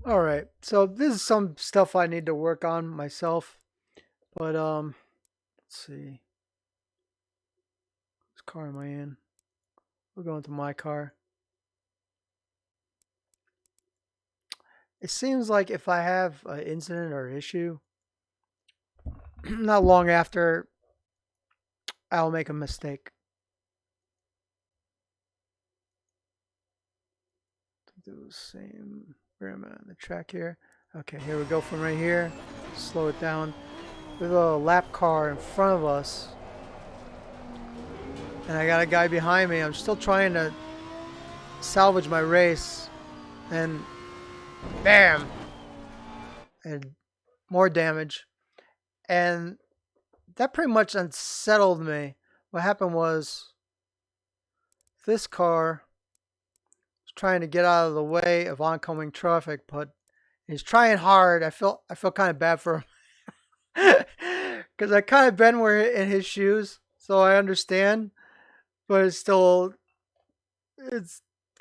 All right. So this is some stuff I need to work on myself. But let's see. Which car am I in? We're going to my car. It seems like if I have an incident or issue, not long after, I'll make a mistake. Do the same. Where am I on the track here? Okay, here we go from right here. Slow it down. There's a lap car in front of us, and I got a guy behind me. I'm still trying to salvage my race, and bam, and more damage. And that pretty much unsettled me. What happened was this car was trying to get out of the way of oncoming traffic, but he's trying hard. I feel kind of bad for him because I kind of been in his shoes, so I understand. But it's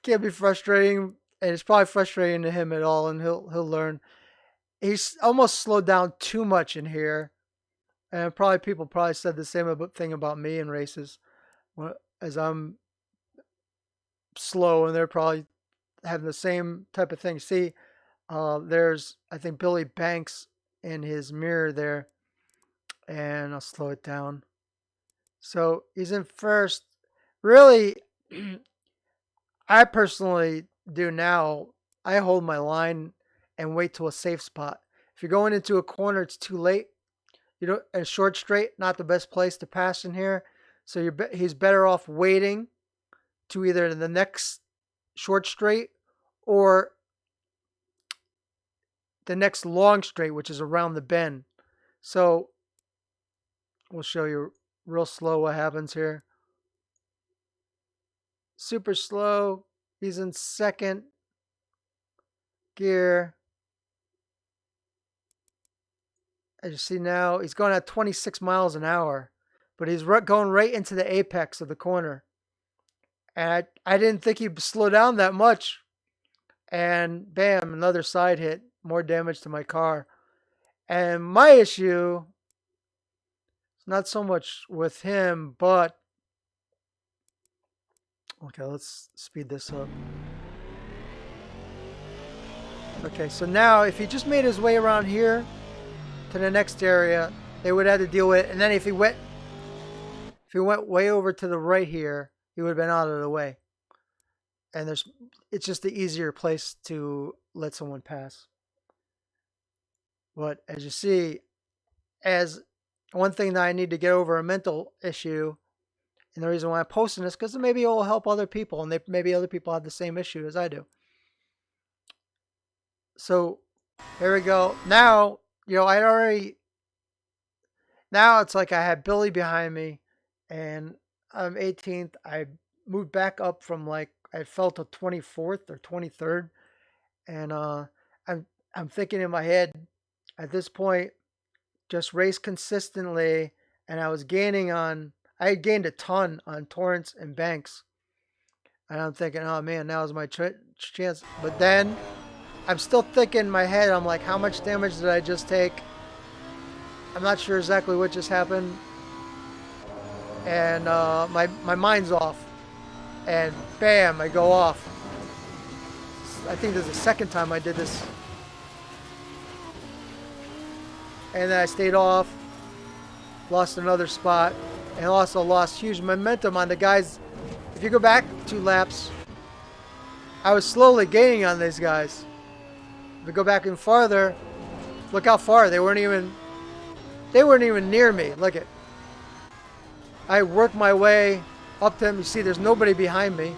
can be frustrating, and it's probably frustrating to him at all, and he'll learn. He's almost slowed down too much in here, and probably people probably said the same thing about me in races, as I'm slow, and they're probably having the same type of thing. See, there's I think Billy Banks in his mirror there, and I'll slow it down. So he's in first. Really, I personally do now. I hold my line and wait till a safe spot. If you're going into a corner, it's too late. You know, a short straight, not the best place to pass in here. So he's better off waiting to either the next short straight or the next long straight, which is around the bend. So we'll show you real slow what happens here. Super slow. He's in second gear. As you see now, he's going at 26 miles an hour, but he's going right into the apex of the corner. And I didn't think he'd slow down that much. And bam, another side hit, more damage to my car. And my issue is not so much with him, but okay, let's speed this up. Okay, so now if he just made his way around here to the next area, they would have to deal with it. And then if he went way over to the right here, he would have been out of the way. And it's just the easier place to let someone pass. But as you see, as one thing that I need to get over a mental issue, and the reason why I'm posting this, because maybe it will help other people, and maybe other people have the same issue as I do. So here we go. Now, now it's like I had Billy behind me, and I'm 18th. I moved back up from like I fell to 24th or 23rd, and I'm thinking in my head at this point, just race consistently, and I had gained a ton on Torrance and Banks, and I'm thinking, oh man, now is my chance. But then I'm still thinking in my head, I'm like, how much damage did I just take? I'm not sure exactly what just happened, and my mind's off, and bam, I go off. I think this is the second time I did this. And then I stayed off, lost another spot, and also lost huge momentum on the guys. If you go back 2 laps, I was slowly gaining on these guys. If we go back even farther, look how far they weren't even near me. Look at, I worked my way up to them. You see, there's nobody behind me.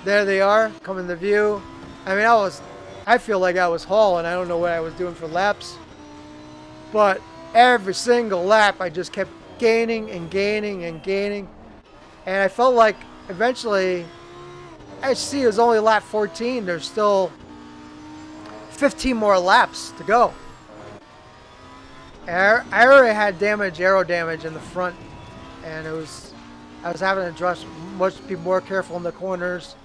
There they are, coming to view. I mean, I feel like I was hauling. I don't know what I was doing for laps. But every single lap, I just kept gaining and gaining and gaining. And I felt like eventually, I see it was only lap 14. There's still 15 more laps to go. And I already had aero damage in the front. And I was having to be more careful in the corners.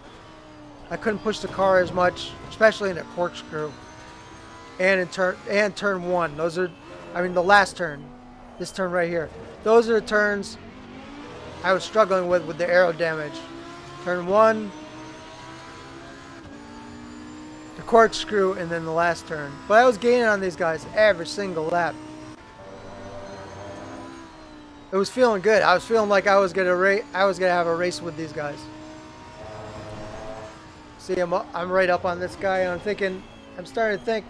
I couldn't push the car as much, especially in the corkscrew and in turn one. Those are, I mean, the last turn, this turn right here. Those are the turns I was struggling with the aero damage. Turn one, the corkscrew, and then the last turn. But I was gaining on these guys every single lap. It was feeling good. I was feeling like I was gonna have a race with these guys. See, I'm right up on this guy, and I'm starting to think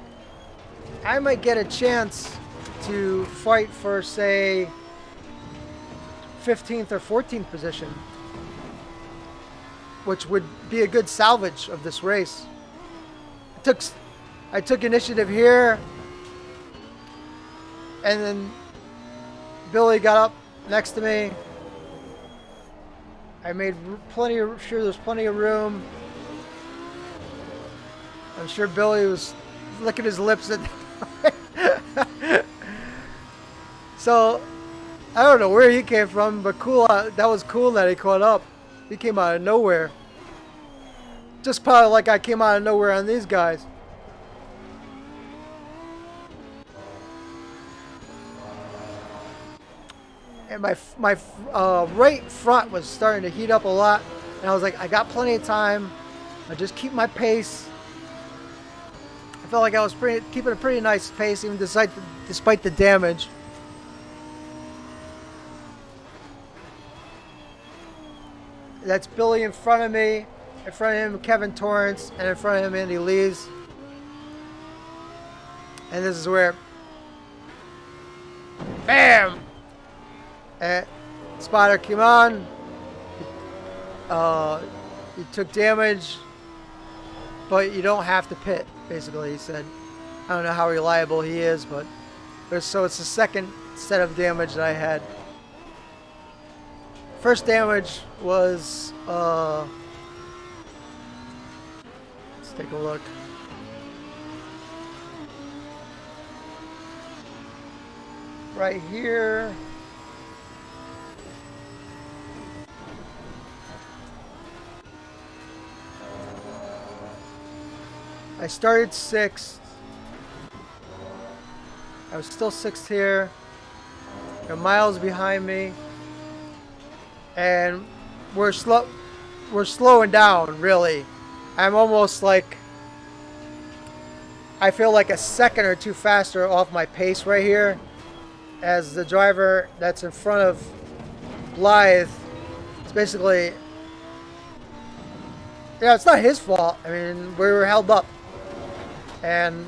I might get a chance to fight for, say, 15th or 14th position, which would be a good salvage of this race. I took initiative here, and then Billy got up next to me. I made sure there's plenty of room. I'm sure Billy was licking his lips at So, I don't know where he came from, but cool. That was cool that he caught up. He came out of nowhere. Just probably like I came out of nowhere on these guys. And my right front was starting to heat up a lot, and I was like, I got plenty of time. I just keep my pace. I felt like I was keeping a pretty nice pace, even despite the damage. That's Billy in front of me. In front of him, Kevin Torrance, and in front of him, Andy Lees. And this is where, bam! And spotter came on. He took damage, but you don't have to pit, basically, he said. I don't know how reliable he is, but so it's the second set of damage that I had. First damage was, let's take a look. Right here. I started 6th. I was still 6th here. There are miles behind me. And we're slowing down, really. I'm almost like, I feel like a second or two faster off my pace right here, as the driver that's in front of Blythe. It's basically, yeah, it's not his fault. I mean, we were held up, and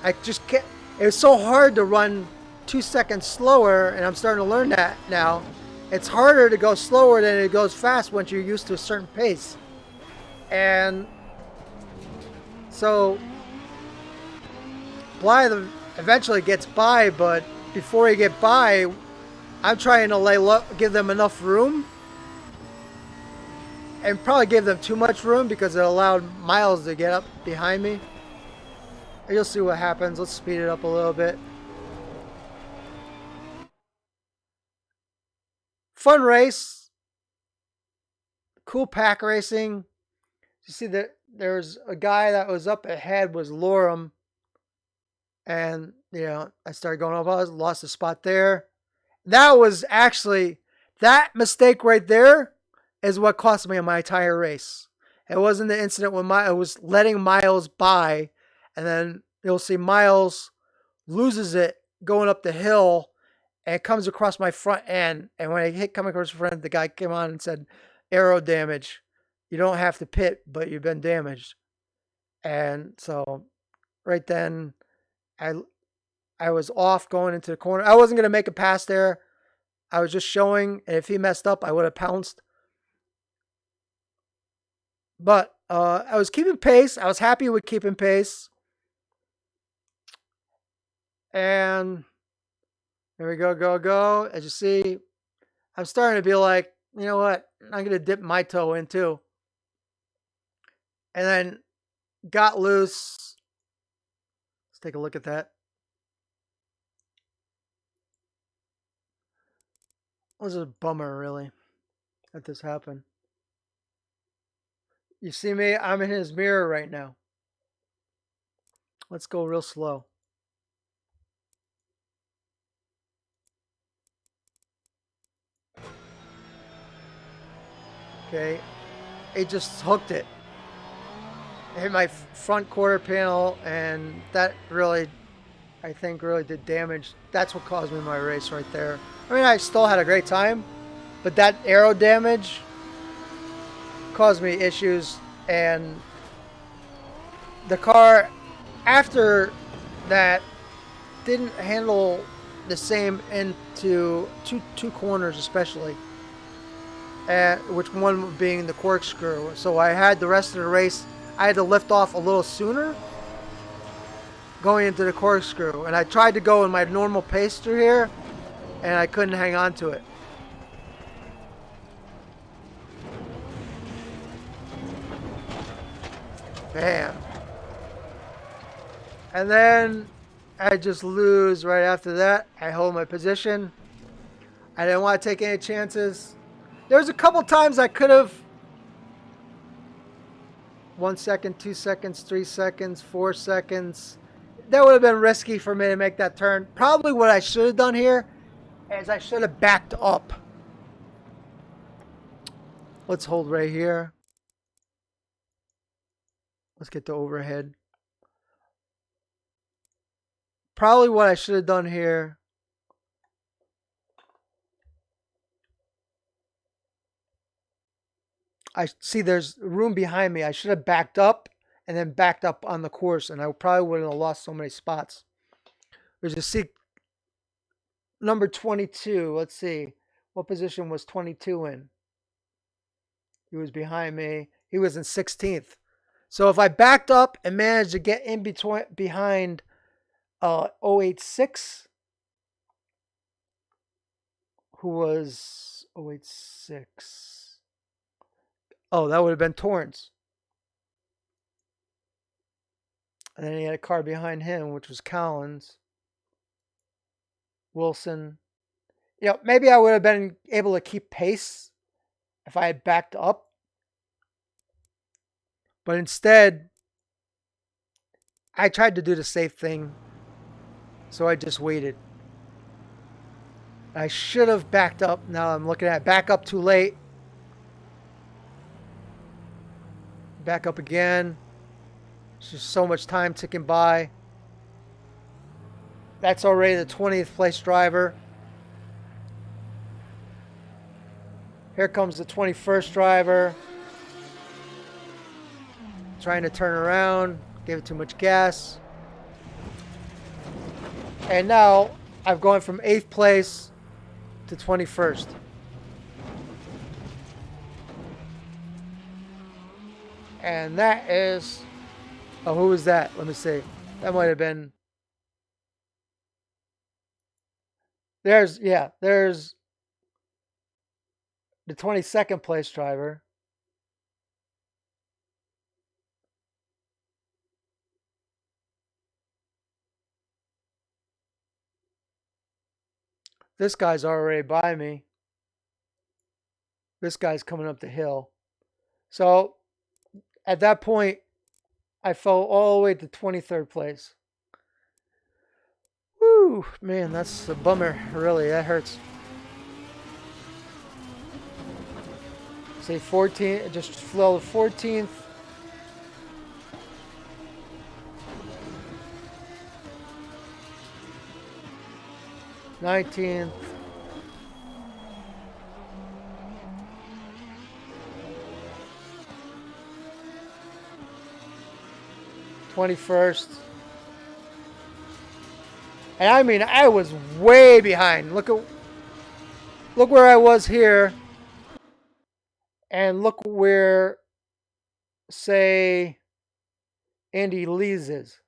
I just can't. It was so hard to run 2 seconds slower, and I'm starting to learn that now. It's harder to go slower than it goes fast once you're used to a certain pace. And so Blythe eventually gets by, but before he get by, I'm trying to give them enough room, and probably give them too much room because it allowed Miles to get up behind me. You'll see what happens. Let's speed it up a little bit. Fun race. Cool pack racing. You see that there's a guy that was up ahead, was Lorem. And, you know, I started going off. I lost a spot there. That was actually, that mistake right there is what cost me my entire race. It wasn't the incident when I was letting Miles by, and then you'll see Miles loses it going up the hill, and it comes across my front end. And when I coming across the front, the guy came on and said, "Aero damage. You don't have to pit, but you've been damaged." And so, right then, I was off going into the corner. I wasn't going to make a pass there. I was just showing, and if he messed up, I would have pounced. But I was keeping pace. I was happy with keeping pace. And here we go. As you see, I'm starting to be like, you know what? I'm going to dip my toe in too. And then got loose. Let's take a look at that. It was a bummer, really, that this happened. You see me? I'm in his mirror right now. Let's go real slow. Okay. It just hooked it. It hit my front quarter panel, and that really, I think, really did damage. That's what caused me my race right there. I mean, I still had a great time, but that aero damage caused me issues, and the car after that didn't handle the same into two corners especially, which one being the corkscrew. So I had the rest of the race, I had to lift off a little sooner going into the corkscrew, and I tried to go in my normal pace through here, and I couldn't hang on to it. Bam. And then I just lose right after that. I hold my position. I didn't want to take any chances. There was a couple times I could have 1 second, 2 seconds, 3 seconds, 4 seconds. That would have been risky for me to make that turn. Probably what I should have done here is I should have backed up. Let's hold right here. Let's get the overhead. Probably what I should have done here. I see there's room behind me. I should have backed up and then backed up on the course, and I probably wouldn't have lost so many spots. There's a seat number 22. Let's see. What position was 22 in? He was behind me. He was in 16th. So if I backed up and managed to get in behind 086, who was 086? Oh, that would have been Torrance. And then he had a car behind him, which was Collins. Wilson. You know, maybe I would have been able to keep pace if I had backed up. But instead, I tried to do the safe thing. So I just waited. I should have backed up. Now I'm looking at back up too late. Back up again. There's just so much time ticking by. That's already the 20th place driver. Here comes the 21st driver. Trying to turn around. Gave it too much gas. And now I've gone from 8th place to 21st. And that is... Oh, who was that? Let me see. That might have been... There's the 22nd place driver. This guy's already by me. This guy's coming up the hill. So at that point, I fell all the way to 23rd place. Woo, man, that's a bummer. Really, that hurts. Say 14, just fell to 14th. '19th. '21st. And I mean, I was way behind. Look where I was here. And look where, say, Andy Lees is.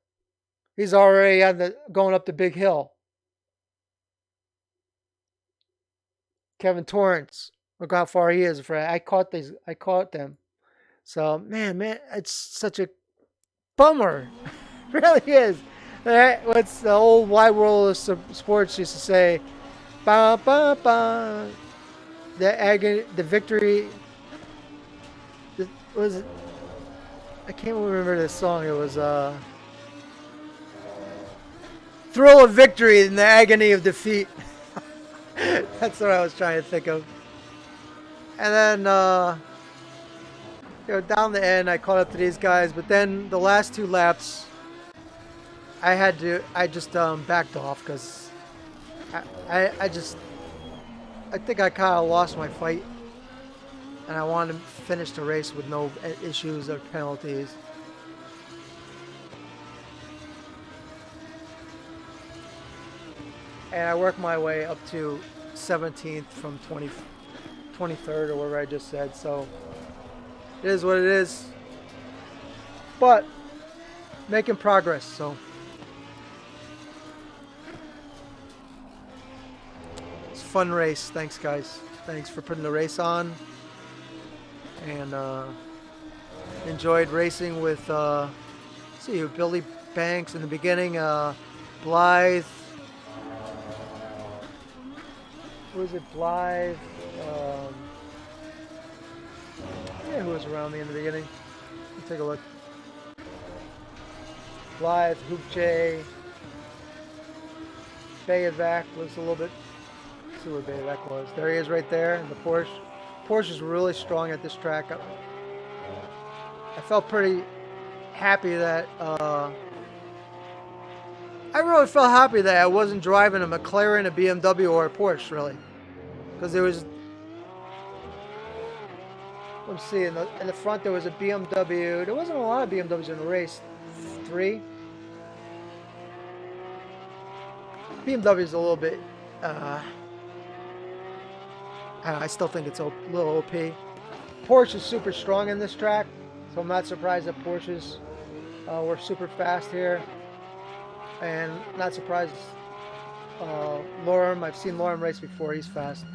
He's already on going up the big hill. Kevin Torrance. Look how far he is. I caught them. So man, it's such a bummer. It really is. What's the old wide world of sports used to say? Ba ba ba. The agony, the victory. What was it? I can't remember this song. It was "Thrill of Victory in the Agony of Defeat." That's what I was trying to think of. And then down the end, I caught up to these guys. But then the last two laps, I just backed off because I just, I think I kind of lost my fight, and I wanted to finish the race with no issues or penalties. And I worked my way up to 17th from 23rd or whatever I just said. So it is what it is. But making progress. So it's a fun race. Thanks, guys. Thanks for putting the race on. And enjoyed racing with, see, Billy Banks in the beginning, Blythe. Who was it? Blythe. Yeah, who was around me in the beginning? Let's take a look. Blythe, Hoop J, Bayavac was a little bit. Let's see where Bayavac was. There he is right there, the Porsche. Porsche is really strong at this track. I felt pretty happy that I really felt happy that I wasn't driving a McLaren, a BMW, or a Porsche, really, because there was. Let's see, in the front there was a BMW. There wasn't a lot of BMWs in the race. 3. BMW is a little bit. I still think it's a little OP. Porsche is super strong in this track, so I'm not surprised that Porsches were super fast here, and not surprised. Lorem, I've seen Lorem race before. He's fast,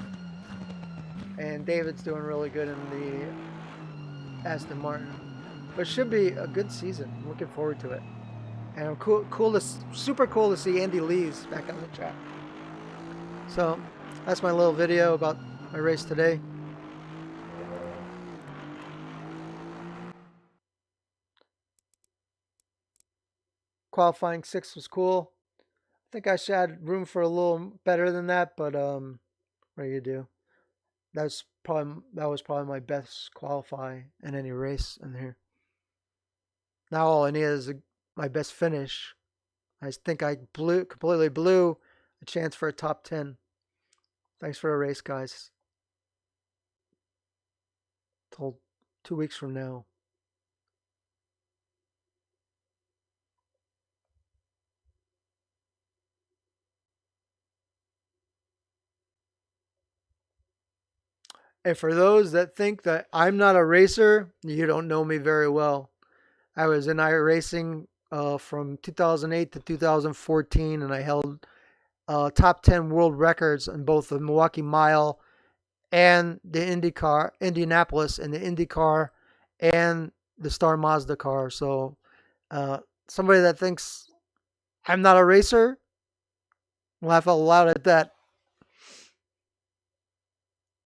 and David's doing really good in the Aston Martin. But it should be a good season. I'm looking forward to it, and I'm super cool to see Andy Lee's back on the track. So that's my little video about my race today. Qualifying 6th was cool. I think I should have room for a little better than that, but what do you do? That was probably my best qualify in any race in here. Now all I need is my best finish. I think I completely blew a chance for a top 10. Thanks for the race, guys. Till 2 weeks from now. And for those that think that I'm not a racer, you don't know me very well. I was in iRacing from 2008 to 2014, and I held top 10 world records in both the Milwaukee Mile and the Indianapolis, and the IndyCar and the Star Mazda car. So somebody that thinks I'm not a racer, laugh out loud at that.